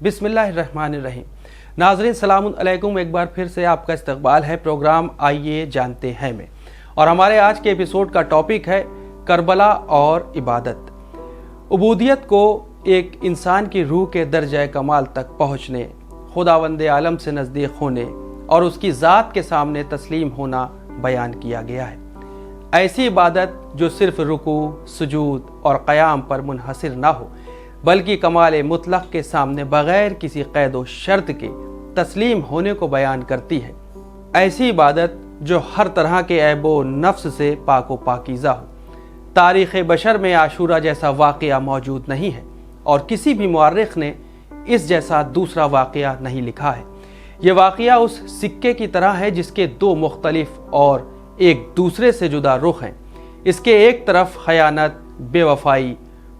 بسم اللہ الرحمن الرحیم۔ ناظرین سلام علیکم، ایک بار پھر سے آپ کا استقبال ہے پروگرام آئیے جانتے ہیں میں، اور ہمارے آج کے ایپیسوڈ کا ٹاپک ہے کربلا اور عبادت۔ عبودیت کو ایک انسان کی روح کے درجہ کمال تک پہنچنے، خداوند عالم سے نزدیک ہونے اور اس کی ذات کے سامنے تسلیم ہونا بیان کیا گیا ہے۔ ایسی عبادت جو صرف رکوع، سجود اور قیام پر منحصر نہ ہو، بلکہ کمال مطلق کے سامنے بغیر کسی قید و شرط کے تسلیم ہونے کو بیان کرتی ہے۔ ایسی عبادت جو ہر طرح کے عیب و نفس سے پاک و پاکیزہ ہو۔ تاریخ بشر میں عاشورہ جیسا واقعہ موجود نہیں ہے، اور کسی بھی مورخ نے اس جیسا دوسرا واقعہ نہیں لکھا ہے۔ یہ واقعہ اس سکے کی طرح ہے جس کے دو مختلف اور ایک دوسرے سے جدا رخ ہیں۔ اس کے ایک طرف خیانت، بے وفائی،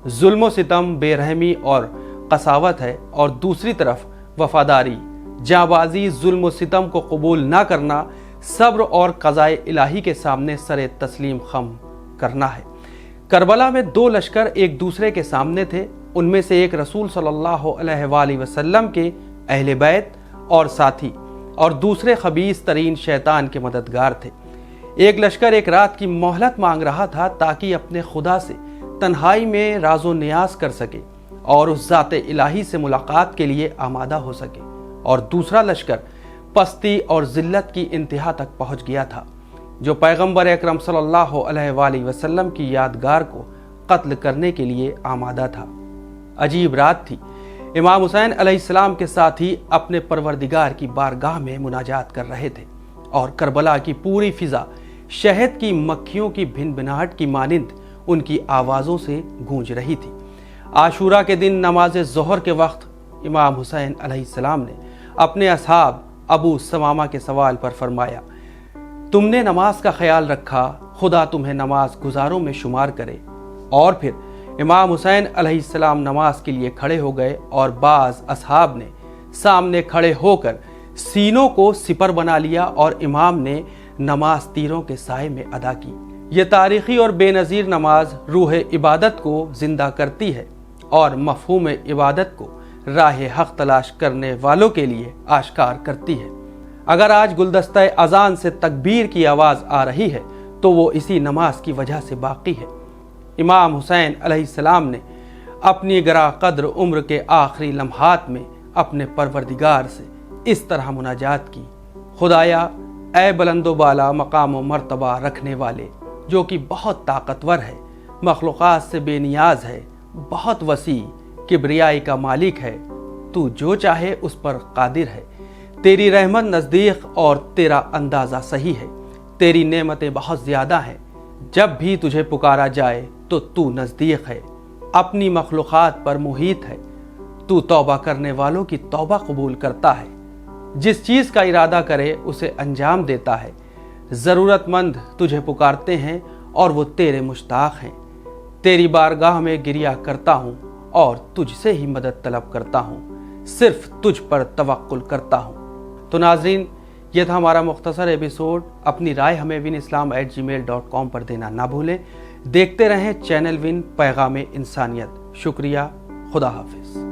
ظلم و ستم، بے رحمی اور قساوت ہے، اور دوسری طرف وفاداری، جانبازی، ظلم و ستم کو قبول نہ کرنا، صبر اور قضاء الہی کے سامنے سر تسلیم خم کرنا ہے۔ کربلا میں دو لشکر ایک دوسرے کے سامنے تھے۔ ان میں سے ایک رسول صلی اللہ علیہ وآلہ وسلم کے اہل بیت اور ساتھی، اور دوسرے خبیث ترین شیطان کے مددگار تھے۔ ایک لشکر ایک رات کی مہلت مانگ رہا تھا تاکہ اپنے خدا سے تنہائی میں راز و نیاز کر سکے اور اس ذات الہی سے ملاقات کے لیے آمادہ ہو سکے، اور دوسرا لشکر پستی اور ذلت کی انتہا تک پہنچ گیا تھا، جو پیغمبر اکرم صلی اللہ علیہ وآلہ وسلم کی یادگار کو قتل کرنے کے لیے آمادہ تھا۔ عجیب رات تھی۔ امام حسین علیہ السلام کے ساتھی اپنے پروردگار کی بارگاہ میں مناجات کر رہے تھے، اور کربلا کی پوری فضا شہد کی مکھیوں کی بھنبھناہٹ کی مانند ان کی آوازوں سے گونج رہی تھی۔ عاشورہ کے دن نماز ظہر کے وقت امام حسین علیہ السلام نے اپنے اصحاب ابو ثمامہ کے سوال پر فرمایا، تم نے نماز کا خیال رکھا، خدا تمہیں نماز گزاروں میں شمار کرے۔ اور پھر امام حسین علیہ السلام نماز کے لیے کھڑے ہو گئے، اور بعض اصحاب نے سامنے کھڑے ہو کر سینوں کو سپر بنا لیا، اور امام نے نماز تیروں کے سائے میں ادا کی۔ یہ تاریخی اور بے نظیر نماز روح عبادت کو زندہ کرتی ہے، اور مفہوم عبادت کو راہ حق تلاش کرنے والوں کے لیے آشکار کرتی ہے۔ اگر آج گلدستہ اذان سے تکبیر کی آواز آ رہی ہے تو وہ اسی نماز کی وجہ سے باقی ہے۔ امام حسین علیہ السلام نے اپنی گراں قدر عمر کے آخری لمحات میں اپنے پروردگار سے اس طرح مناجات کی، خدایا اے بلند و بالا مقام و مرتبہ رکھنے والے، جو کہ بہت طاقتور ہے، مخلوقات سے بے نیاز ہے، بہت وسیع، کبریائی کا مالک ہے، تو جو چاہے اس پر قادر ہے، تیری رحمت نزدیک اور تیرا اندازہ صحیح ہے، تیری نعمتیں بہت زیادہ ہیں، جب بھی تجھے پکارا جائے تو نزدیک ہے، اپنی مخلوقات پر محیط ہے، تو توبہ کرنے والوں کی توبہ قبول کرتا ہے، جس چیز کا ارادہ کرے اسے انجام دیتا ہے، ضرورت مند تجھے پکارتے ہیں اور وہ تیرے مشتاق ہیں، تیری بارگاہ میں گریہ کرتا ہوں اور تجھ سے ہی مدد طلب کرتا ہوں، صرف تجھ پر توکل کرتا ہوں۔ تو ناظرین، یہ تھا ہمارا مختصر ایپیسوڈ۔ اپنی رائے ہمیں winislam@gmail.com پر دینا نہ بھولیں۔ دیکھتے رہیں چینل ون پیغام انسانیت۔ شکریہ، خدا حافظ۔